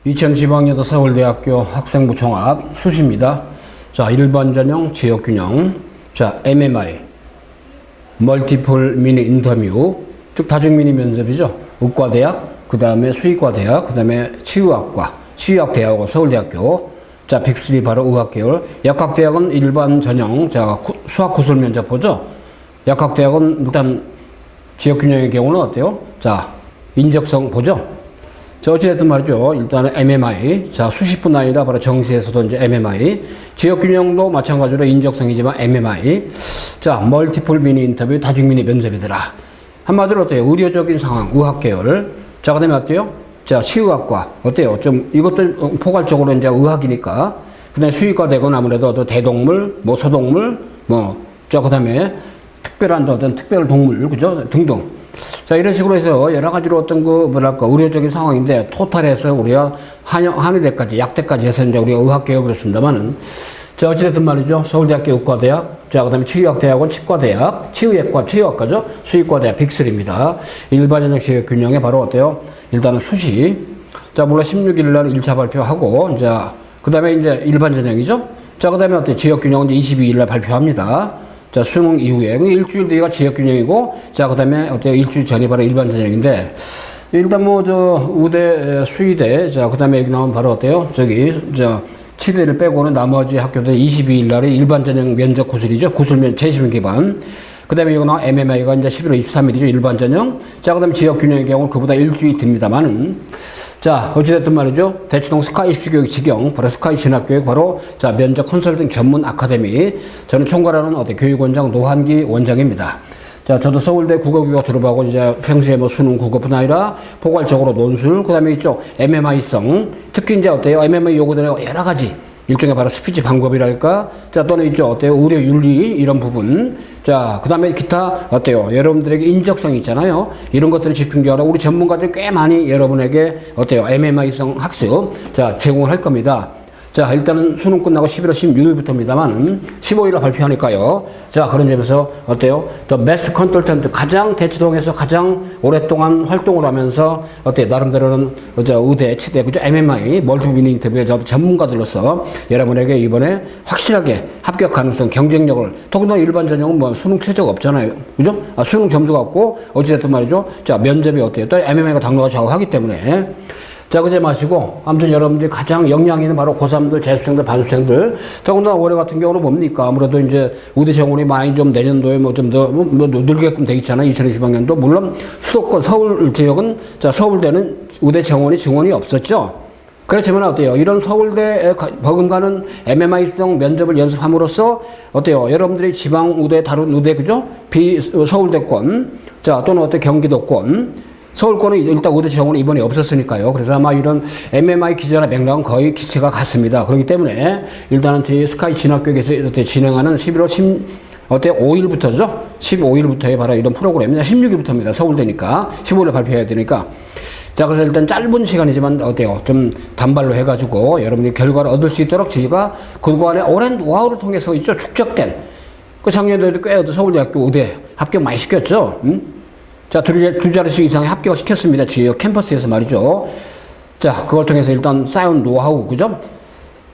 2010학년도 서울대학교 학생부 종합 수시입니다. 자, 일반 전형, 지역 균형, 자, MMI, 멀티플 미니 인터뷰, 즉 다중미니 면접이죠. 의과대학, 그 다음에 수의과대학, 그 다음에 치의학과, 치의학대학원 서울대학교, 자, 빅3 바로 의학계열, 약학대학은 일반 전형, 자, 수학 구술 면접 보죠. 약학대학은 일단 지역 균형의 경우는 어때요? 자, 인적성 보죠. 자, 어찌됐든 말이죠. 일단은 MMI. 자, 수십뿐 아니라 바로 정시에서도 이제 MMI. 지역균형도 마찬가지로 인적성이지만 MMI. 자, 멀티플 미니 인터뷰, 다중미니 면접이더라. 한마디로 어때요? 의료적인 상황, 의학계열. 자, 그 다음에 어때요? 자, 치의학과. 어때요? 좀, 이것도 포괄적으로 이제 의학이니까. 그 다음에 수의과 되건 아무래도 대동물, 뭐 소동물, 뭐, 자, 그 다음에 특별한 어떤 특별 동물, 그죠? 등등. 자, 이런 식으로 해서 여러 가지로 어떤 뭐랄까, 의료적인 상황인데, 토탈해서 우리가 한의대까지, 약대까지 해서 이제 우리가 의학계열 그랬습니다만은, 자, 어찌됐든 말이죠. 서울대학교 의과대학, 자, 그 다음에 치의학대학원 치과대학, 치의학과, 치의학과죠. 수의과대학 빅3입니다. 일반 전형 지역 균형에 바로 어때요? 일단은 수시. 자, 물론 16일 날 1차 발표하고, 이제, 그 다음에 이제 일반 전형이죠. 자, 그 다음에 어때요? 지역 균형은 이제 22일 날 발표합니다. 자, 수능 이후에. 일주일 뒤가 지역균형이고, 자, 그 다음에 어때요? 일주일 전이 바로 일반 전형인데, 일단 뭐, 의대, 수의대, 자, 그 다음에 여기 나오면 바로 어때요? 치대를 빼고는 나머지 학교들 22일 날에 일반 전형 면접 구술이죠. 구술 재시험 기반. 그 다음에 여기 나온 MMI가 이제 11월 23일이죠. 일반 전형. 자, 그 다음에 지역균형의 경우는 그보다 일주일 듭니다만은, 자, 어찌됐든 말이죠. 대치동 스카이 입시교육 직영, 바로 스카이 진학교육, 바로, 자, 면접 컨설팅 전문 아카데미. 저는 총괄하는 교육원장 노한기 원장입니다. 자, 저도 서울대 국어교육 졸업하고 이제 평소에 뭐 수능 국어뿐 아니라 포괄적으로 논술, 그 다음에 이쪽 MMI성, 특히 이제 어때요? MMI 요구되는 여러 가지. 일종의 바로 스피치 방법이랄까? 자, 또는 있죠. 어때요? 의료 윤리, 이런 부분. 자, 그 다음에 기타, 어때요? 여러분들에게 인적성이 있잖아요. 이런 것들을 집중적으로 우리 전문가들이 꽤 많이 여러분에게 어때요? MMI성 학습. 자, 제공을 할 겁니다. 자, 일단은 수능 끝나고 11월 16일부터입니다만은 15일날 발표하니까요. 자, 그런 점에서 어때요? 더 베스트 컨설턴트, 가장 대치동에서 가장 오랫동안 활동을 하면서 어때요? 나름대로는 의대, 치대, 그죠? MMI, 멀티플 미니 인터뷰에 저도 전문가들로서 여러분에게 이번에 확실하게 합격 가능성, 경쟁력을, 더군다나 일반 전형은 뭐 수능 최저가 없잖아요. 그죠? 아, 수능 점수가 없고, 어찌됐든 말이죠. 자, 면접이 어때요? 또 MMI가 당로가 좌우하기 때문에. 자, 그제 마시고, 아무튼 여러분들이 가장 역량 있는 바로 고3들, 재수생들, 반수생들, 더군다나 올해 같은 경우는 뭡니까? 아무래도 이제 의대 정원이 많이 좀 내년도에 뭐 좀 더, 늘게끔 돼 있잖아요. 2020학년도. 물론 수도권, 서울 지역은, 자, 서울대는 의대 정원이 증원이 없었죠. 그렇지만 어때요? 이런 서울대에 버금가는 MMI성 면접을 연습함으로써 어때요? 여러분들이 지방 의대, 다른 의대, 그죠? 서울대권, 자, 또는 어때 경기도권, 서울권은 일단 의대 정원은 이번에 없었으니까요. 그래서 아마 이런 MMI 기자나 맥락은 거의 기체가 같습니다. 그렇기 때문에 일단은 저희 스카이 진학교육에서 진행하는 11월 5일부터죠? 15일부터의 바로 이런 프로그램입니다. 16일부터입니다. 서울대니까. 15일에 발표해야 되니까. 자, 그래서 일단 짧은 시간이지만 어때요? 좀 단발로 해가지고 여러분이 결과를 얻을 수 있도록 저희가 그동안에 오랜 노하우를 통해서 있죠. 축적된. 그 작년에도 꽤 서울대학교 의대 합격 많이 시켰죠. 자, 두 자릿수 이상의 합격을 시켰습니다. 지역 캠퍼스에서 말이죠. 자, 그걸 통해서 일단 쌓여온 노하우, 그죠?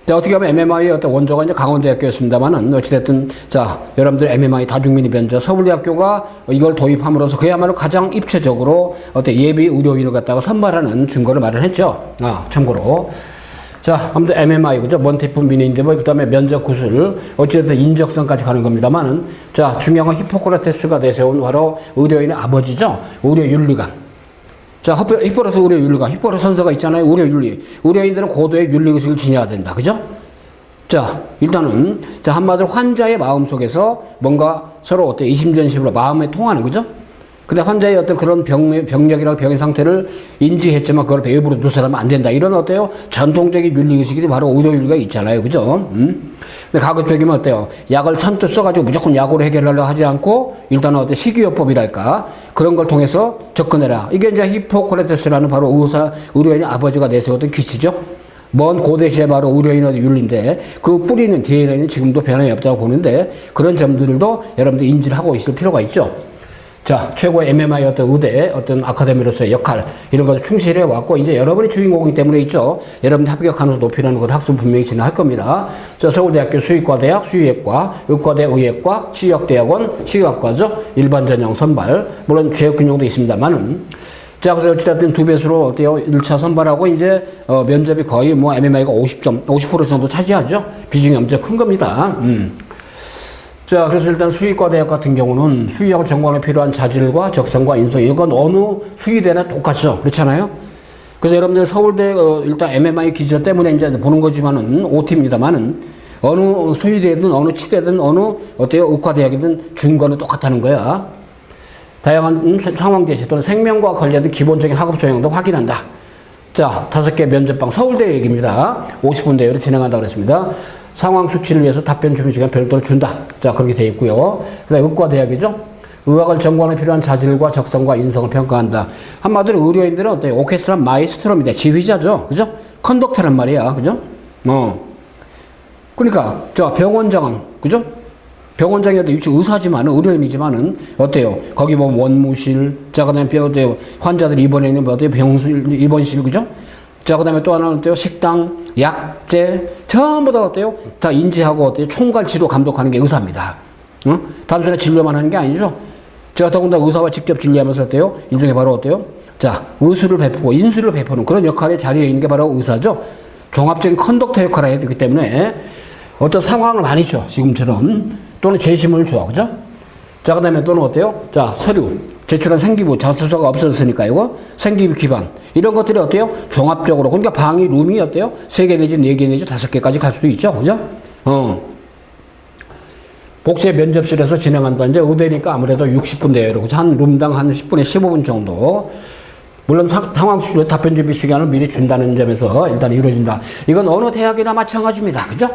자, 어떻게 보면 MMI의 어떤 원조가 이제 강원대학교였습니다만은, 어찌됐든, 자, 여러분들 MMI 다중미니 면접, 서울대학교가 이걸 도입함으로써 그야말로 가장 입체적으로 예비 의료인을 갖다가 선발하는 증거를 마련했죠. 아, 참고로. 자, 아무튼 MMI, 그죠? 멀티플 미니 인터뷰, 그 다음에 면접 구술, 어찌됐든 인적성까지 가는 겁니다만은, 자, 중요한 건 히포크라테스가 내세운 바로 의료인의 아버지죠? 의료 윤리관. 자, 히포크라테스 의료 윤리관. 히포크라테스 선서가 있잖아요. 의료 윤리. 의료인들은 고도의 윤리의식을 지녀야 된다. 그죠? 자, 일단은, 자, 한마디로 환자의 마음 속에서 뭔가 서로 어때? 이심전심으로 마음에 통하는, 그죠? 근데 환자의 어떤 그런 병력이나 병의 상태를 인지했지만 그걸 외부로 누설하면 안 된다. 이런 어때요? 전통적인 윤리의식이 바로 의료윤리가 있잖아요. 그죠? 근데 가급적이면 어때요? 약을 선뜻 써가지고 무조건 약으로 해결하려고 하지 않고 일단은 어때? 식이요법이랄까? 그런 걸 통해서 접근해라. 이게 이제 히포크라테스라는 바로 의료인의 아버지가 내세웠던 기치죠. 먼 고대시의 바로 의료인의 윤리인데 그 뿌리는 DNA는 지금도 변함이 없다고 보는데 그런 점들도 여러분들 인지를 하고 있을 필요가 있죠. 자, 최고의 MMI 어떤 의대, 어떤 아카데미로서의 역할, 이런 것을 충실해 왔고, 이제 여러분이 주인공이기 때문에 있죠. 여러분이 합격 가능성 높이라는 걸 학습 분명히 진행할 겁니다. 자, 서울대학교 수의과대학, 수의학과, 의과대 의학과, 치의학대학원, 치의학과죠. 일반 전형 선발, 물론 재학균형도 있습니다만은. 자, 그래서 어찌됐든 두 배수로 어때요? 1차 선발하고 이제, 면접이 거의 뭐 MMI가 50% 정도 차지하죠. 비중이 엄청 큰 겁니다. 자, 그래서 일단 수의과 대학 같은 경우는 수의학 전공에 필요한 자질과 적성과 인성, 이건 어느 수의대나 똑같죠. 그렇잖아요? 그래서 여러분들 서울대, 일단 MMI 기저 때문에 이제 보는 거지만은, OT입니다만은, 어느 수의대든, 어느 치대든, 어느, 어때요? 의과대학이든 준거는 똑같다는 거야. 다양한 상황 제시 또는 생명과 관련된 기본적인 학업 조항도 확인한다. 자, 5개 면접방 서울대 얘기입니다. 50분 대회를 진행한다고 그랬습니다. 상황 수치를 위해서 답변 준비 시간 별도로 준다. 자, 그렇게 되어 있고요. 그 다음에 의과대학이죠. 의학을 전공에 필요한 자질과 적성과 인성을 평가한다. 한마디로 의료인들은 어때요? 오케스트라 마이스트로입니다. 지휘자죠. 그죠? 컨덕터란 말이야. 그죠? 그러니까, 자, 병원장은, 그죠? 병원장이 위치 의사지만은, 의료인이지만은, 어때요? 거기 보면 원무실, 자, 그 다음에 환자들 입원해 있는, 어때요? 병실, 입원실, 그죠? 자, 그 다음에 또 하나는 어때요? 식당, 약재, 전부 다 어때요? 다 인지하고 어때요? 총괄 지도 감독하는 게 의사입니다. 단순히 진료만 하는 게 아니죠. 제가 더군다나 의사와 직접 진료하면서 어때요? 인중에 바로 어때요? 자, 의술을 베푸고 인술을 베푸는 그런 역할의 자리에 있는 게 바로 의사죠. 종합적인 컨덕터 역할을 해야 되기 때문에 어떤 상황을 많이 줘. 지금처럼. 또는 제시문을 줘. 그죠? 자, 그 다음에 또는 어때요? 자, 서류. 제출한 생기부, 자소서가 없어졌으니까 이거 생기부 기반 이런 것들이 어때요? 종합적으로 그러니까 방이 룸이 어때요? 3개 내지 4개 내지 5개까지 갈 수도 있죠, 그죠? 복제 면접실에서 진행한다. 이제 의대니까 아무래도 60분 대회로 한 룸당 한 10분에 15분 정도. 물론 상황 수준 답변 준비 시간을 미리 준다는 점에서 일단 이루어진다. 이건 어느 대학이나 마찬가지입니다, 그죠?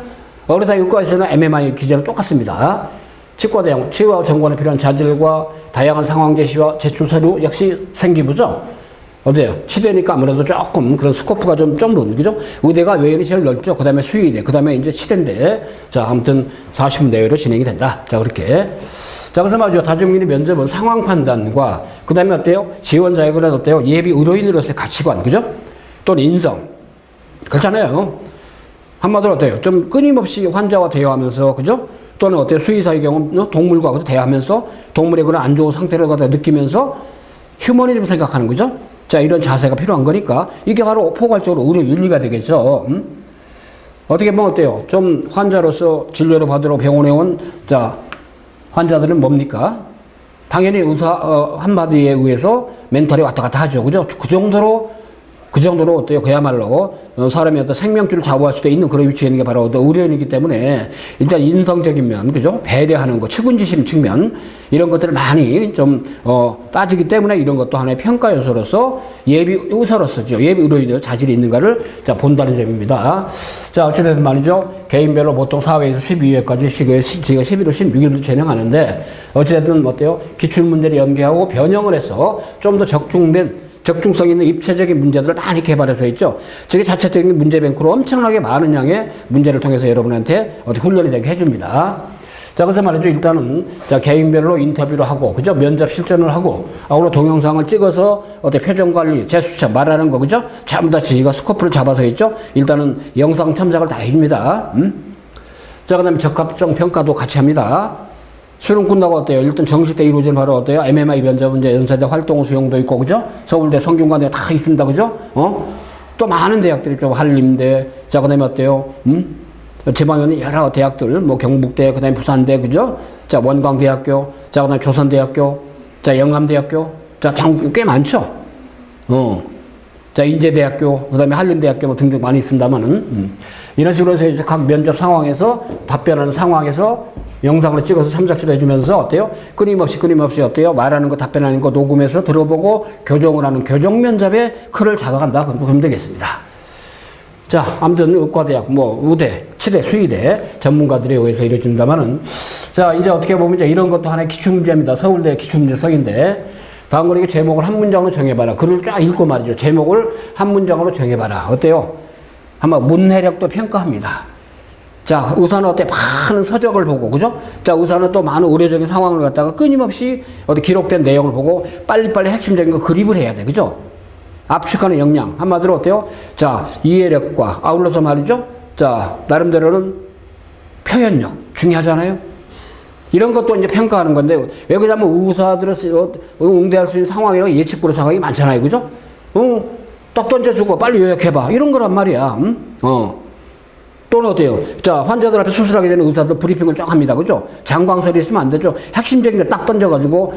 어느 대학 의과에서는 MMI 기준은 똑같습니다. 치과대학, 치과 전공에 필요한 자질과 다양한 상황 제시와 제출 서류 역시 생기부죠. 어때요? 치대니까 아무래도 조금 그런 스코프가 좀 넓은, 그죠? 의대가 외연이 제일 넓죠. 그 다음에 수의대, 그 다음에 이제 치대인데, 자, 아무튼 40분 내외로 진행이 된다. 자, 그렇게. 자, 그래서 말이죠. 다중민의 면접은 상황 판단과, 그 다음에 어때요? 지원자의 그런 어때요? 예비 의료인으로서의 가치관, 그죠? 또는 인성. 그렇잖아요. 한마디로 어때요? 좀 끊임없이 환자와 대화하면서, 그죠? 또는 어때요? 수의사의 경우 동물과 대화하면서 동물의 그런 안 좋은 상태를 갖다 느끼면서 휴머니즘 생각하는 거죠. 자, 이런 자세가 필요한 거니까 이게 바로 포괄적으로 의료 윤리가 되겠죠. 어떻게 보면 어때요? 좀 환자로서 진료를 받으러 병원에 온 자 환자들은 뭡니까? 당연히 의사 한마디에 의해서 멘탈이 왔다 갔다 하죠. 그죠? 그 정도로 어때요? 그야말로 사람의 어떤 생명줄을 좌우할 수도 있는 그런 위치에 있는 게 바로 의료인이기 때문에 일단 인성적인 면, 그죠? 배려하는 거, 측은지심 측면 이런 것들을 많이 좀 따지기 때문에 이런 것도 하나의 평가 요소로서 예비 의사로서죠. 예비 의료인으로 자질이 있는가를 자 본다는 점입니다. 자, 어찌됐든 말이죠. 개인별로 보통 4회에서 12회까지 지금 11월 16일부터 진행하는데 어찌됐든 어때요? 기출문제를 연계하고 변형을 해서 좀 더 적중성 있는 입체적인 문제들을 많이 개발해서 있죠. 저게 자체적인 문제뱅크로 엄청나게 많은 양의 문제를 통해서 여러분한테 어떻게 훈련이 되게 해줍니다. 자, 그래서 말이죠. 일단은, 자, 개인별로 인터뷰를 하고, 그죠? 면접 실전을 하고, 아울러 동영상을 찍어서 어떻게 표정 관리, 제스처, 말하는 거, 그죠? 전부 다 저희가 스코프를 잡아서 있죠. 일단은 영상 첨삭을 다 해줍니다. 자, 그 다음에 적합성 평가도 같이 합니다. 수능 끝나고 어때요? 일단 정식 때 이루어지는 바로 어때요? MMI 면접은 이제 연세대 활동 수용도 있고, 그죠? 서울대 성균관대 다 있습니다, 그죠? 또 많은 대학들이 좀 한림대, 자, 그 다음에 어때요? 지방에는 여러 대학들, 뭐 경북대, 그 다음에 부산대, 그죠? 자, 원광대학교, 자, 그 다음에 조선대학교, 자, 영암대학교, 자, 꽤 많죠? 자, 인제대학교, 그 다음에 한림대학교 뭐 등등 많이 있습니다만은, 이런 식으로 해서 이제 각 면접 상황에서 답변하는 상황에서 영상으로 찍어서 참작지도 해주면서 어때요? 끊임없이 어때요? 말하는 거, 답변하는 거 녹음해서 들어보고 교정을 하는 교정 면접의 틀을 잡아간다. 그럼 되겠습니다. 자, 아무튼 의과대학, 뭐 의대, 치대, 수의대 전문가들에 의해서 이루어진다면은 자, 이제 어떻게 보면 이제 이런 것도 하나의 기출문제입니다. 서울대 기출문제석인데 다음 거는 제목을 한 문장으로 정해봐라. 글을 쫙 읽고 말이죠. 제목을 한 문장으로 정해봐라. 어때요? 한번 문해력도 평가합니다. 자, 의사는 어때? 많은 서적을 보고, 그죠? 자, 의사는 또 많은 의료적인 상황을 갖다가 끊임없이 어디 기록된 내용을 보고 빨리빨리 핵심적인 거 그립을 해야 돼, 그죠? 압축하는 역량. 한마디로 어때요? 자, 이해력과 아울러서 말이죠? 자, 나름대로는 표현력. 중요하잖아요? 이런 것도 이제 평가하는 건데, 왜 그러냐면 의사들은 응대할 수 있는 상황이랑 예측 불허 상황이 많잖아요, 그죠? 딱 던져주고 빨리 요약해봐. 이런 거란 말이야. 또는 어때요? 자, 환자들 앞에 수술하게 되는 의사들 브리핑을 쫙 합니다. 그죠? 장광설이 있으면 안 되죠? 핵심적인 거 딱 던져가지고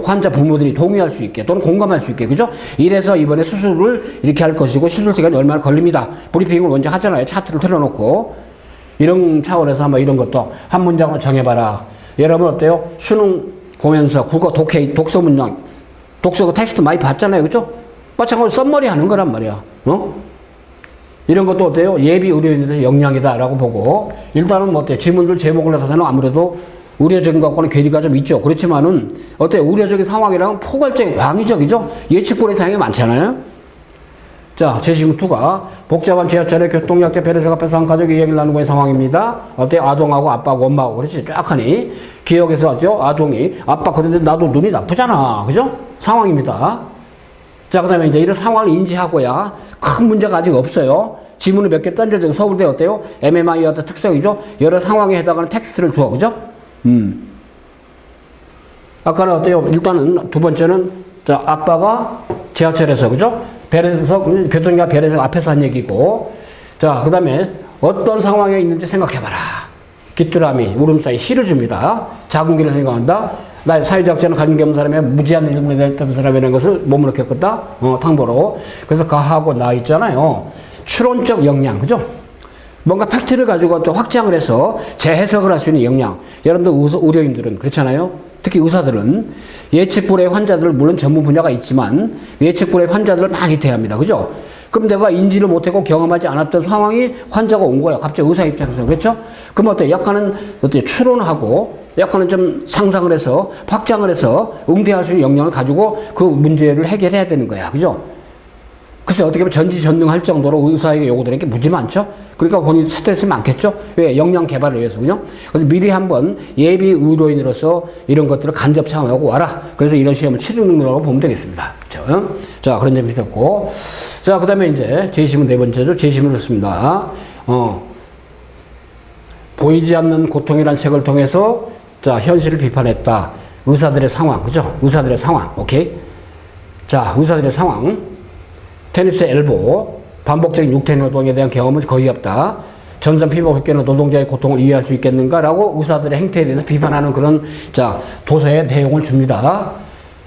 환자 부모들이 동의할 수 있게 또는 공감할 수 있게. 그죠? 이래서 이번에 수술을 이렇게 할 것이고 시술 시간이 얼마나 걸립니다. 브리핑을 먼저 하잖아요. 차트를 틀어놓고. 이런 차원에서 한번 이런 것도 한 문장으로 정해봐라. 여러분 어때요? 수능 보면서 국어 독서 문장, 독서 그 텍스트 많이 봤잖아요. 그죠? 마찬가지로 썸머리 하는 거란 말이야. 이런 것도 어때요? 예비 의료인에서 역량이다라고 보고, 일단은 뭐 어때요? 질문들 제목을 해서는 아무래도 의료적인 것과는 괴리가 좀 있죠. 그렇지만은, 어때요? 의료적인 상황이랑 포괄적인 광의적이죠? 예측불허 사항이 많잖아요? 자, 제시문 2가 복잡한 지하철에 교통약자 배려석 앞에서 한 가족이 이야기를 나누고 있는 상황입니다. 어때요? 아동하고 아빠하고 엄마하고, 그렇지? 쫙 하니. 기억에서 하죠? 아동이, 아빠, 그런데 나도 눈이 나쁘잖아. 그죠? 상황입니다. 자, 그 다음에 이제 이런 상황을 인지하고야 큰 문제가 아직 없어요. 지문을 몇 개 던져주고 서울대 어때요? MMI의 어떤 특성이죠? 여러 상황에 해당하는 텍스트를 줘. 그죠? 아까는 어때요? 일단은 두 번째는, 자, 아빠가 지하철에서, 그죠? 배려석, 교통약 배려석 앞에서 한 얘기고, 자, 그 다음에 어떤 상황에 있는지 생각해봐라. 귀뚜라미, 울음사이 시를 줍니다. 자궁기를 생각한다. 나의 사회적 자는 가진 게 없는 사람의 무지한 일문에 대했던 사람이라는 것을 몸으로 겪었다. 탕보로. 그래서 가하고 나 있잖아요. 추론적 역량, 그죠? 뭔가 팩트를 가지고 또 확장을 해서 재해석을 할 수 있는 역량. 여러분들 의료인들은 그렇잖아요. 특히 의사들은 예측불허의 환자들, 물론 전문 분야가 있지만 예측불허의 환자들을 많이 대합니다. 그죠? 그럼 내가 인지를 못하고 경험하지 않았던 상황이 환자가 온 거야. 갑자기 의사 입장에서. 그렇죠? 그럼 어때? 약간은 어때? 추론하고 약간은 좀 상상을 해서 확장을 해서 응대할 수 있는 역량을 가지고 그 문제를 해결해야 되는 거야. 그죠? 글쎄 어떻게 보면 전지전능할 정도로 의사에게 요구되는 게 무지 많죠? 그러니까 본인 스트레스 많겠죠? 왜? 역량 개발을 위해서. 그죠? 그래서 미리 한번 예비 의료인으로서 이런 것들을 간접 참여하고 와라. 그래서 이런 시험을 치르는 거라고 보면 되겠습니다. 그렇죠? 자, 그런 점이 있었고. 자, 그 다음에 이제 제시문 네 번째죠. 제시문을 씁니다. 보이지 않는 고통이라는 책을 통해서 자, 현실을 비판했다. 의사들의 상황. 그죠? 의사들의 상황. 오케이? 자, 의사들의 상황. 테니스 엘보. 반복적인 육체 노동에 대한 경험은 거의 없다. 전선 피부흡기는 노동자의 고통을 이해할 수 있겠는가라고 의사들의 행태에 대해서 비판하는 그런 자, 도서의 내용을 줍니다.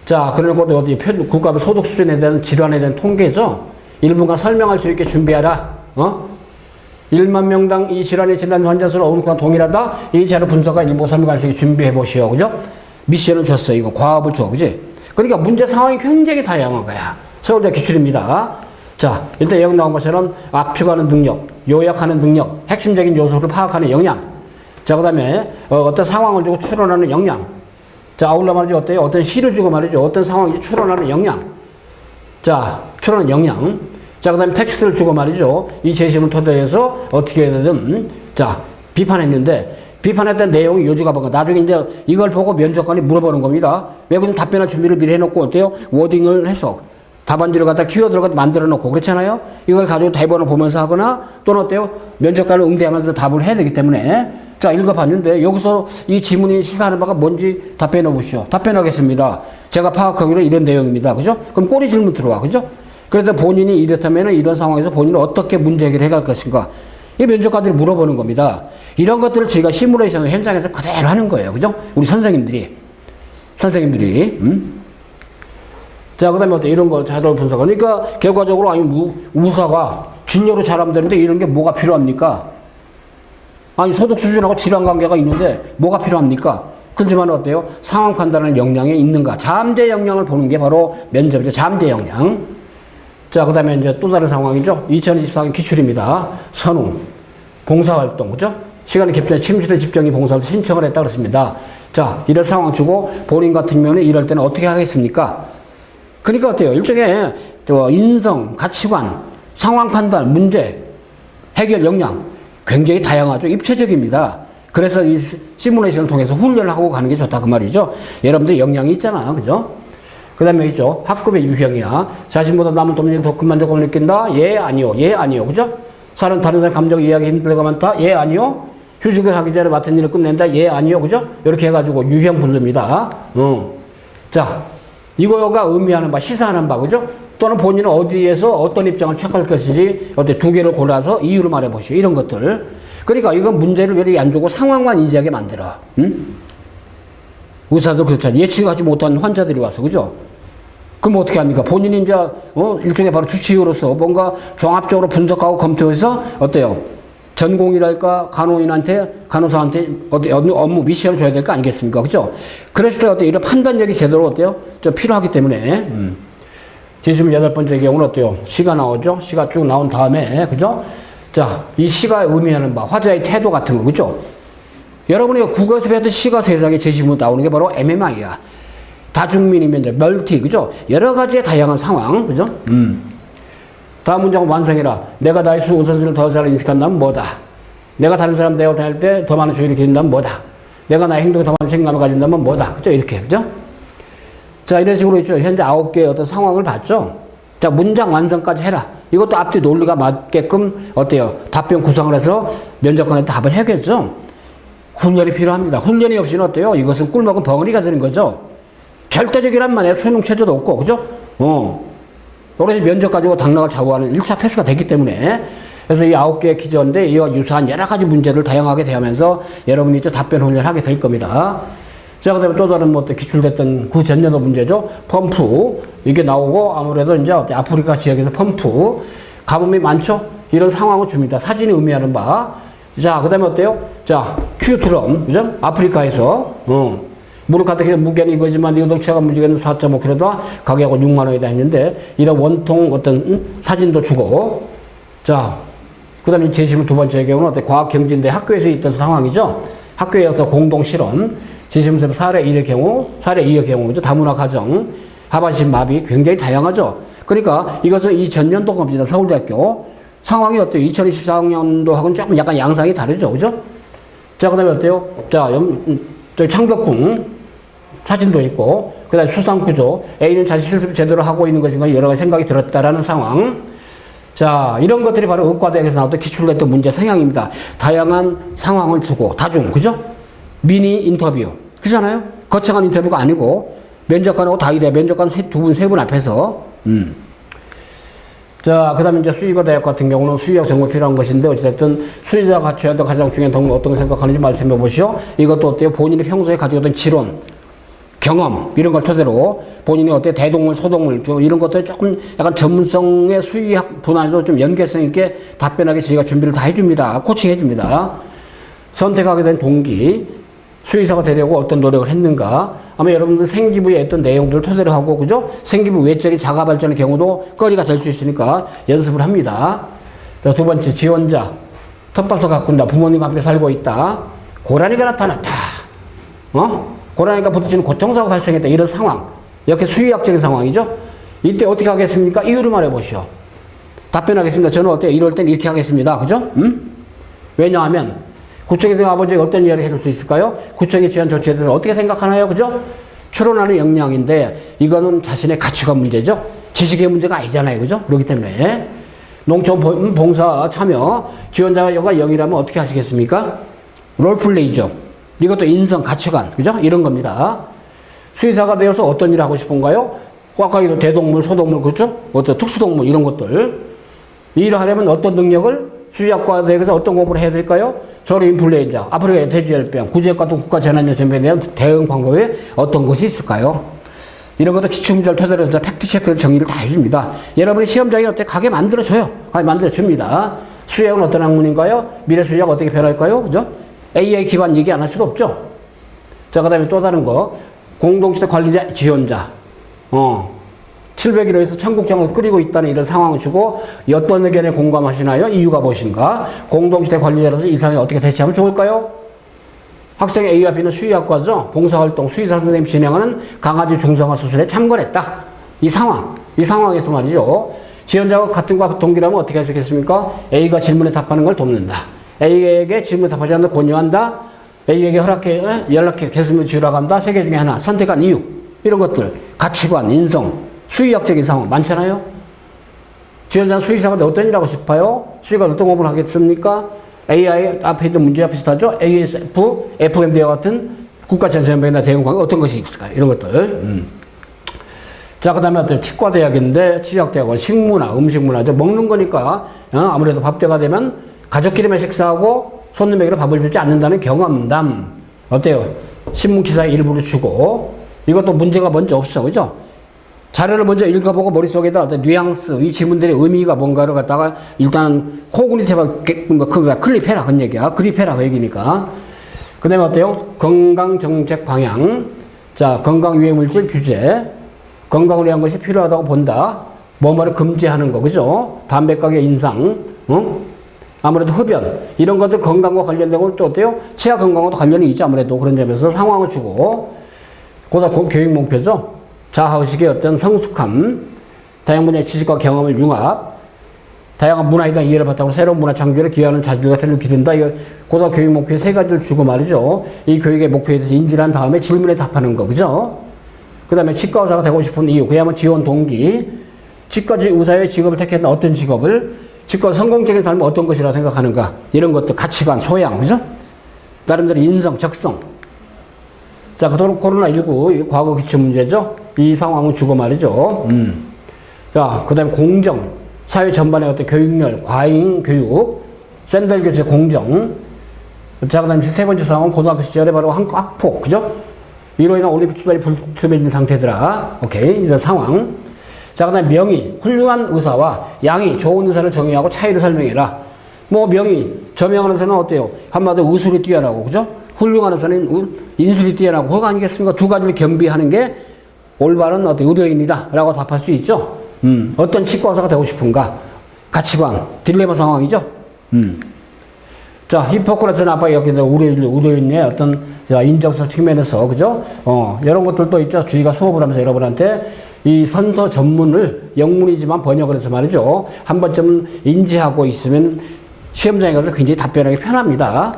자, 그리고 어디 국가 소득 수준에 대한 질환에 대한 통계죠. 1분간 설명할 수 있게 준비하라. 1만 명당 이 질환의 진단 환자 수는 어느 과 동일하다. 이 자료 분석과 일부 설명할 수 있게 준비해 보시오. 그죠? 미션을 줬어. 이거 과업을 줘. 그지? 그러니까 문제 상황이 굉장히 다양한 거야. 서울대 기출입니다. 자, 일단 여기 나온 것처럼 압축하는 능력, 요약하는 능력, 핵심적인 요소를 파악하는 역량. 자, 그 다음에 어떤 상황을 주고 추론하는 역량. 자, 아울러 말이죠. 어때요? 어떤 시를 주고 말이죠. 어떤 상황인지 추론하는 역량. 자, 추론하는 역량. 자, 그 다음에 텍스트를 주고 말이죠. 이 제시문을 토대해서 어떻게 해야되든, 자, 비판했는데, 비판했던 내용이 요지가 뭔가. 나중에 이제 이걸 보고 면접관이 물어보는 겁니다. 왜 그럼 답변할 준비를 미리 해놓고 어때요? 워딩을 해서 답안지를 갖다 키워드를 갖다 만들어 놓고 그렇잖아요? 이걸 가지고 대본을 보면서 하거나 또는 어때요? 면접관을 응대하면서 답을 해야 되기 때문에 자, 읽어봤는데 여기서 이 지문이 시사하는 바가 뭔지 답변해 보시오. 답변하겠습니다. 제가 파악하기로 이런 내용입니다. 그죠? 그럼 꼬리 질문 들어와. 그죠? 그래서 본인이 이렇다면 이런 상황에서 본인은 어떻게 문제 해결을 해갈 것인가. 이 면접관들이 물어보는 겁니다. 이런 것들을 저희가 시뮬레이션을 현장에서 그대로 하는 거예요. 그죠? 우리 선생님들이. 자, 그 다음에 어때? 이런 거 자료 분석. 그러니까 결과적으로 아니, 의사가 진료로 잘하면 되는데 이런 게 뭐가 필요합니까? 아니, 소득 수준하고 질환 관계가 있는데 뭐가 필요합니까? 그렇지만 어때요? 상황 판단하는 역량이 있는가? 잠재 역량을 보는 게 바로 면접이죠. 잠재 역량. 자, 그 다음에 이제 또 다른 상황이죠. 2024년 기출입니다. 선우. 봉사활동. 그죠? 시간이 겹쳐 침실의 집정이 봉사활동 신청을 했다 그렇습니다. 자, 이런 상황 주고 본인 같은 경우는 이럴 때는 어떻게 하겠습니까? 그러니까 어때요? 일종의 인성, 가치관, 상황 판단, 문제, 해결 역량. 굉장히 다양하죠. 입체적입니다. 그래서 이 시뮬레이션을 통해서 훈련을 하고 가는 게 좋다 그 말이죠. 여러분들 역량이 있잖아. 그죠? 그 다음에 있죠. 학급의 유형이야. 자신보다 남은 동료이 더 큰 만족감을 느낀다. 예, 아니요. 예, 아니요. 그죠? 다른 사람 감정 이해하기 힘들 때가 많다. 예, 아니요. 휴직을 하기 전에 맡은 일을 끝낸다. 예, 아니요. 그죠? 이렇게 해가지고 유형 분류입니다. 자, 이거가 의미하는 바, 시사하는 바, 그죠? 또는 본인은 어디에서 어떤 입장을 취할 것인지, 두 개를 골라서 이유를 말해보시오. 이런 것들. 그러니까 이건 문제를 왜 이렇게 안 주고 상황만 인지하게 만들어. 의사도 그렇잖아요. 예측하지 못한 환자들이 와서, 그죠? 그럼 어떻게 합니까? 본인이 이제, 일종의 바로 주치의로서 뭔가 종합적으로 분석하고 검토해서, 어때요? 전공이랄까, 간호사한테 업무 미션을 줘야 될 거 아니겠습니까? 그죠? 그랬을 때 어때요? 이런 판단력이 제대로 어때요? 좀 필요하기 때문에, 지금 8번째 경우는 어때요? 시가 나오죠? 시가 쭉 나온 다음에, 그죠? 자, 이 시가 의미하는 바, 화자의 태도 같은 거, 그죠? 여러분이 국어에서 배웠던 시가 세상에 제시문으로 나오는 게 바로 MMI야. 다중민이면 이제 멀티, 그죠? 여러 가지의 다양한 상황, 그죠? 다음 문장은 완성해라. 내가 나의 우선순위를 더 잘 인식한다면 뭐다? 내가 다른 사람 대화를 할 때 더 많은 주의를 기울인다면 뭐다? 내가 나의 행동에 더 많은 책임감을 가진다면 뭐다? 그죠? 이렇게, 그죠? 자, 이런 식으로 있죠. 현재 9개의 어떤 상황을 봤죠? 자, 문장 완성까지 해라. 이것도 앞뒤 논리가 맞게끔 어때요? 답변 구성을 해서 면접관한테 답을 해야겠죠? 훈련이 필요합니다. 훈련이 없이는 어때요? 이것은 꿀먹은 벙어리가 되는 거죠. 절대적이란 말이에요. 수능 체제도 없고, 그죠? 그래서 면접 가지고 당락을 좌우하는 1차 패스가 됐기 때문에. 그래서 이 9개의 퀴즈인데 이와 유사한 여러 가지 문제를 다양하게 대하면서 여러분이 답변 훈련을 하게 될 겁니다. 자, 그 다음에 또 다른 기출됐던 구전년도 문제죠. 펌프. 이게 나오고 아무래도 이제 아프리카 지역에서 펌프. 가뭄이 많죠? 이런 상황을 줍니다. 사진이 의미하는 바. 자, 그 다음에 어때요? 자, 큐트럼. 그죠? 아프리카에서. 무르카트의 무게는 이거지만 이거 녹차가 무게는 4.5kg다. 가격은 6만 원이다 했는데 이런 원통 어떤 사진도 주고. 자, 그 다음에 제시문 두 번째 경우는 어때? 과학경진대 학교에서 있던 상황이죠. 학교에서 공동 실험. 제시문에서 사례 1의 경우, 사례 2의 경우죠. 다문화 가정, 하반신 마비 굉장히 다양하죠. 그러니까 이것은 이 전년도 겁니다. 서울대학교. 상황이 어때요? 2024학년도하고는 조금 약간 양상이 다르죠. 그죠? 자, 그 다음에 어때요? 자, 저기 창벽궁 사진도 있고, 그 다음에 수상구조, A는 자신 실습 제대로 하고 있는 것인가 여러 가지 생각이 들었다라는 상황. 자, 이런 것들이 바로 의과대학에서 나왔던 기출됐던 문제 성향입니다. 다양한 상황을 주고, 다중, 그죠? 미니 인터뷰. 그렇잖아요? 거창한 인터뷰가 아니고, 면접관하고 다이대, 면접관 세 분 앞에서, 자, 그 다음에 이제 수의과 대학 같은 경우는 수의학 정보 필요한 것인데, 어찌됐든 수의자가 갖춰야 할 가장 중요한 덕목 어떤 걸 생각하는지 말씀해 보시오. 이것도 어때요? 본인이 평소에 가지고 있던 지론, 경험, 이런 걸 토대로 본인이 어때 대동물, 소동물, 이런 것들 조금 약간 전문성의 수의학 분야도 좀 연계성 있게 답변하게 저희가 준비를 다 해줍니다. 코칭 해줍니다. 선택하게 된 동기, 수의사가 되려고 어떤 노력을 했는가. 아마 여러분들 생기부의 어떤 내용들을 토대로 하고, 그죠? 생기부 외적인 자가 발전의 경우도 거리가 될 수 있으니까 연습을 합니다. 자, 두 번째, 지원자. 텃밭을 가꾼다. 부모님과 함께 살고 있다. 고라니가 나타났다. 고라니가 부딪히는 고통사고가 발생했다. 이런 상황. 이렇게 수의학적인 상황이죠. 이때 어떻게 하겠습니까? 이유를 말해보시오. 답변하겠습니다. 저는 어때요? 이럴 땐 이렇게 하겠습니다. 그죠? 왜냐하면, 구청에서 아버지가 어떤 이야기를 해줄 수 있을까요? 구청이 취한 조치에 대해서 어떻게 생각하나요? 그죠? 추론하는 역량인데, 이거는 자신의 가치관 문제죠? 지식의 문제가 아니잖아요. 그죠? 그렇기 때문에. 농촌 봉사 참여, 지원자가 0이라면 어떻게 하시겠습니까? 롤플레이죠. 이것도 인성, 가치관, 그죠? 이런 겁니다. 수의사가 되어서 어떤 일을 하고 싶은가요? 꽉꽉이도 대동물, 소동물, 그렇죠? 어떤 특수동물, 이런 것들. 이 일을 하려면 어떤 능력을 수의학과 대학에서 어떤 공부를 해야 될까요? 저로 인플루엔자, 아프리카 돼지열병, 구제과 또 국가재난예전에 대한 대응 방법에 어떤 것이 있을까요? 이런 것도 기출문제를 토대로 해서 팩트체크를 정리를 다 해줍니다. 여러분이 시험장에 어떻게 가게 만들어줘요. 가게 만들어줍니다. 수의학은 어떤 학문인가요? 미래 수의학 어떻게 변할까요? 그죠? AI 기반 얘기 안 할 수도 없죠. 자, 그 다음에 또 다른 거. 공동시대 관리자, 지원자. 700일에서 청국장을 끓이고 있다는 이런 상황을 주고 어떤 의견에 공감하시나요? 이유가 무엇인가? 공동시대 관리자로서 이 상황에 어떻게 대처하면 좋을까요? 학생 A와 B는 수의학과죠. 봉사활동, 수의사 선생님이 진행하는 강아지 중성화 수술에 참관했다. 이 상황에서 말이죠. 지원자가 같은 과 동기라면 어떻게 하시겠습니까? A가 질문에 답하는 걸 돕는다. A에게 질문 답하지 않는 권유한다. A에게 연락해 개수물 지으라고 한다. 세 개 중에 하나. 선택한 이유. 이런 것들. 가치관, 인성, 수의학적인 상황 많잖아요. 지원자는 수의사가 어떤 일을 하고 싶어요? 수의가 어떤 업무를 하겠습니까? AI 앞에 있던 문제와 비슷하죠? ASF, FMD와 같은 국가전체연맹이나 대응관계 어떤 것이 있을까요? 이런 것들. 자, 그 다음에 어떤 치과대학인데, 치약대학원, 식문화, 음식문화죠. 먹는 거니까, 아무래도 밥때가 되면 가족끼리만 식사하고 손님에게 밥을 주지 않는다는 경험담. 어때요? 신문기사에 일부를 주고, 이것도 문제가 먼저 없어. 그죠? 자료를 먼저 읽어보고 머릿속에다 어떤 뉘앙스, 이 지문들의 의미가 뭔가를 갖다가 일단 코그니티브 클립해라. 그런 얘기야. 그립해라. 그 얘기니까. 그 다음에 어때요? 건강정책 방향. 자, 건강유해물질 규제. 건강을 위한 것이 필요하다고 본다. 뭐뭐를 금지하는 거, 그죠? 담배 가게 인상, 아무래도 흡연, 이런 것들 건강과 관련되고 또 어때요? 치아 건강과도 관련이 있죠. 아무래도 그런 점에서 상황을 주고, 그보다 교육 목표죠. 자아의식의 어떤 성숙함, 다양한 분야의 지식과 경험을 융합, 다양한 문화에 대한 이해를 바탕으로 새로운 문화 창조를 기여하는 자질과 태도를 기른다. 이거 고등 교육 목표의 세 가지를 주고 말이죠. 이 교육의 목표에 대해서 인지를 한 다음에 질문에 답하는 거, 그죠? 그 다음에 치과 의사가 되고 싶은 이유, 그야말로 지원 동기, 치과 의사의 직업을 택했던 어떤 직업을, 치과 성공적인 삶은 어떤 것이라고 생각하는가, 이런 것도 가치관, 소양, 그죠? 나름대로 인성, 적성. 자, 그도록 코로나19 과거 기출 문제죠. 이 상황을 주고 말이죠. 자, 그 다음에 공정, 사회 전반의 어떤 교육열, 과잉 교육, 샌들 교체 공정. 자, 그 다음에 세 번째 상황은 고등학교 시절에 바로 학폭, 그죠? 이로 인한 올림픽 출발이 불투명해진 상태더라. 오케이. 이런 상황. 자, 그 다음에 명의, 훌륭한 의사와 양이 좋은 의사를 정의하고 차이를 설명해라. 뭐, 명의, 저명한 의사는 어때요? 한마디로 의술이 뛰어나고, 그죠? 훌륭한 의사는 인술이 뛰어나고, 그거 아니겠습니까? 두 가지를 겸비하는 게 올바른 어떤 의료인이다. 라고 답할 수 있죠. 어떤 치과 의사가 되고 싶은가? 가치관, 딜레마 상황이죠. 자, 히포크라테스 아빠 여기다 의료인의 어떤 인정성 측면에서, 그죠? 이런 것들도 있죠. 주의가 수업을 하면서 여러분한테 이 선서 전문을 영문이지만 번역을 해서 말이죠. 한 번쯤은 인지하고 있으면 시험장에 가서 굉장히 답변하기 편합니다.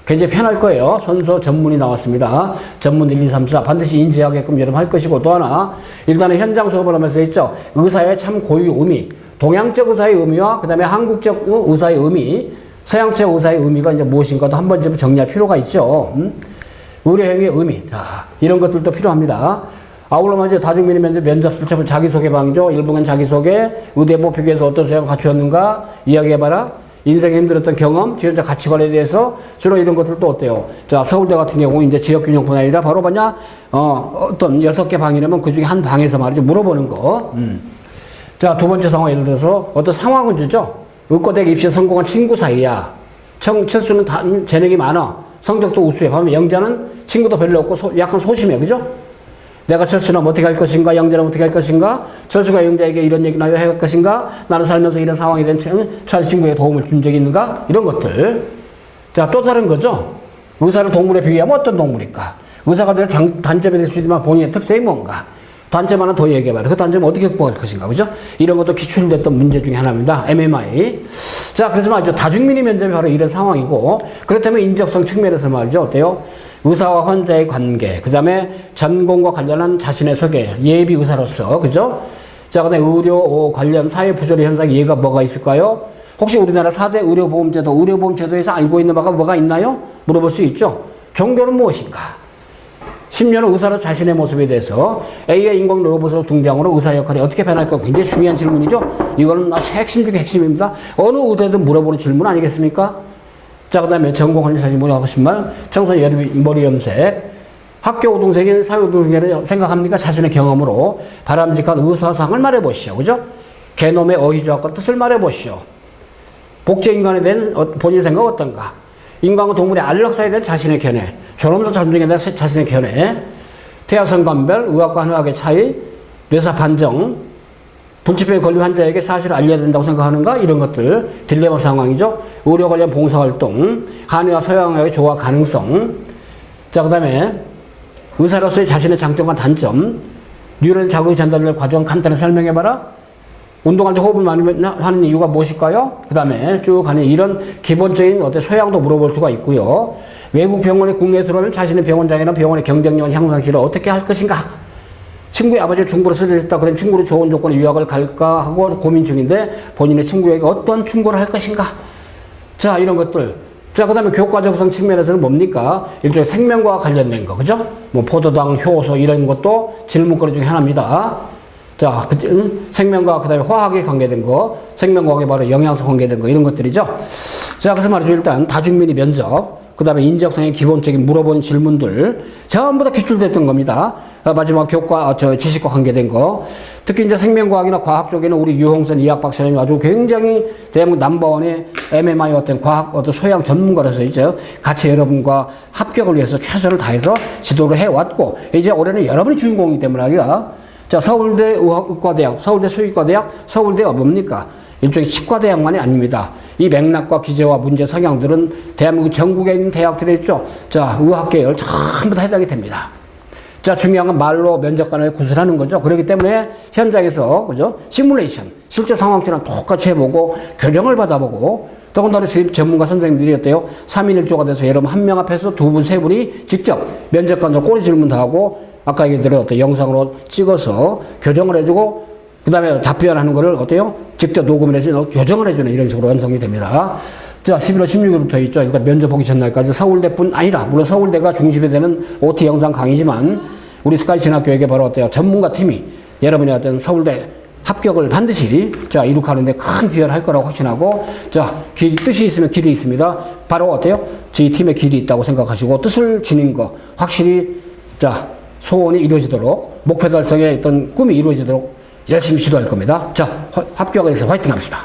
굉장히 편할 거예요. 선서 전문이 나왔습니다. 전문 1, 2, 3, 4 반드시 인지하게끔 여러분 할 것이고, 또 하나 일단은 현장 수업을 하면서 있죠. 의사의 참 고유 의미, 동양적 의사의 의미와 그 다음에 한국적 의사의 의미, 서양적 의사의 의미가 이제 무엇인가도 한 번쯤 정리할 필요가 있죠. 의료행위의 의미, 자, 이런 것들도 필요합니다. 아울러 먼저 다중민의 면접 수첩은 자기소개방이죠. 일부는 자기소개, 의대보 표기에서 어떤 소양을 갖추었는가 이야기해봐라. 인생에 힘들었던 경험, 지원자 가치관에 대해서 주로 이런 것들도 어때요? 자, 서울대 같은 경우 이제 지역균형 분야이라 바로 뭐냐, 어떤 6개 방이라면 그 중에 한 방에서 말이죠. 물어보는 거. 자, 두 번째 상황 예를 들어서 어떤 상황을 주죠. 의과대학 입시에 성공한 친구 사이야. 철수는 재능이 많아. 성적도 우수해. 반면 영자는 친구도 별로 없고 약간 소심해. 그죠? 내가 철수는 어떻게 할 것인가? 영자는 어떻게 할 것인가? 철수가 영자에게 이런 얘기나 할 것인가? 나는 살면서 이런 상황이 된 친구에게 도움을 준 적이 있는가? 이런 것들. 자, 또 다른 거죠. 의사를 동물에 비유하면 어떤 동물일까? 의사가 될 단점이 될 수 있지만 본인의 특성이 뭔가? 단점 하나 더 얘기해봐요. 그 단점을 어떻게 극복할 것인가, 그죠? 이런 것도 기출됐던 문제 중에 하나입니다. MMI. 자, 그래서 말이죠. 다중민의 면접이 바로 이런 상황이고, 그렇다면 인적성 측면에서 말이죠. 어때요? 의사와 환자의 관계, 그 다음에 전공과 관련한 자신의 소개, 예비 의사로서, 그죠? 자, 그 다음에 의료 관련 사회 부조리 현상 예가 뭐가 있을까요? 혹시 우리나라 4대 의료보험제도, 의료보험제도에서 알고 있는 바가 뭐가 있나요? 물어볼 수 있죠. 종교는 무엇인가? 10년은 의사로 자신의 모습에 대해서 AI 인공 로봇으로 등장으로 의사 역할이 어떻게 변할까 굉장히 중요한 질문이죠. 이거는 핵심 중에 핵심입니다. 어느 의대든 물어보는 질문 아니겠습니까? 자, 그 다음에 전공 관련 사실 뭐라고 하신말 청소년 머리 염색, 학교 우등생이 사회 우등생을 생각합니까? 자신의 경험으로 바람직한 의사상을 말해보시오. 그죠? 개놈의 어휘조합과 뜻을 말해보시오. 복제인간에 대한 본인 생각 어떤가? 인간과 동물의 안락사에 대한 자신의 견해, 존엄성 존중에 대한 자신의 견해, 태아성 감별, 의학과 한의학의 차이, 뇌사 판정, 불치병에 걸린 환자에게 사실을 알려야 된다고 생각하는가? 이런 것들, 딜레마 상황이죠. 의료 관련 봉사활동, 한의와 서양의학의 조화 가능성. 자, 그 다음에 의사로서의 자신의 장점과 단점, 뉴런 자극이 전달될 과정 간단히 설명해봐라. 운동할 때 호흡을 많이 하는 이유가 무엇일까요? 그 다음에 쭉 가는 이런 기본적인 어떤 소양도 물어볼 수가 있고요. 외국 병원에 국내에 들어오면 자신의 병원장이나 병원의 경쟁력을 향상시키려 어떻게 할 것인가? 친구의 아버지가 중고로 쓰러졌다. 그런 친구로 좋은 조건의 유학을 갈까 하고 고민 중인데 본인의 친구에게 어떤 충고를 할 것인가? 자, 이런 것들. 자, 그 다음에 교과적성 측면에서는 뭡니까? 일종의 생명과와 관련된 거, 그죠? 뭐, 포도당, 효소, 이런 것도 질문거리 중에 하나입니다. 자, 생명과 그 다음에 화학에 관계된 거, 생명과학에 바로 영양소 관계된 거, 이런 것들이죠. 자, 그래서 말이죠. 일단 다중민의 면접, 그 다음에 인적성의 기본적인 물어본 질문들, 전부 다 기출됐던 겁니다. 마지막 교과, 지식과 관계된 거. 특히 이제 생명과학이나 과학 쪽에는 우리 유홍선 이학 박사님이 아주 굉장히 대한민국 넘버원의 MMI 어떤 과학, 어떤 소양 전문가로서 이제 같이 여러분과 합격을 위해서 최선을 다해서 지도를 해왔고, 이제 올해는 여러분이 주인공이기 때문에 말이야. 자, 서울대 의과대학, 서울대 수의과대학, 서울대가 뭡니까? 일종의 치과대학만이 아닙니다. 이 맥락과 기제와 문제 성향들은 대한민국 전국에 있는 대학들에 있죠. 자, 의학계열 전부 다 해당이 됩니다. 자, 중요한 건 말로 면접관을 구술하는 거죠. 그렇기 때문에 현장에서, 그죠? 시뮬레이션, 실제 상황처럼 똑같이 해보고, 교정을 받아보고, 더군다나 전문가 선생님들이 어때요? 3인 1조가 돼서 여러분 한 명 앞에서 두 분, 세 분이 직접 면접관들 꼬리 질문도 하고, 아까 얘기드린 어떤 영상으로 찍어서 교정을 해주고, 그 다음에 답변하는 거를 어때요? 직접 녹음을 해서 교정을 해주는 이런 식으로 완성이 됩니다. 자, 11월 16일부터 있죠. 그러니까 면접 보기 전날까지 서울대뿐 아니라, 물론 서울대가 중심이 되는 OT 영상 강의지만, 우리 스카이 진학교육에 바로 어때요? 전문가 팀이 여러분의 어떤 서울대 합격을 반드시, 자, 이룩하는데 큰 기여를 할 거라고 확신하고, 자, 뜻이 있으면 길이 있습니다. 바로 어때요? 저희 팀의 길이 있다고 생각하시고, 뜻을 지닌 거, 확실히, 자, 소원이 이루어지도록, 목표 달성에 있던 꿈이 이루어지도록 열심히 시도할 겁니다. 자, 합격해서 화이팅 합시다.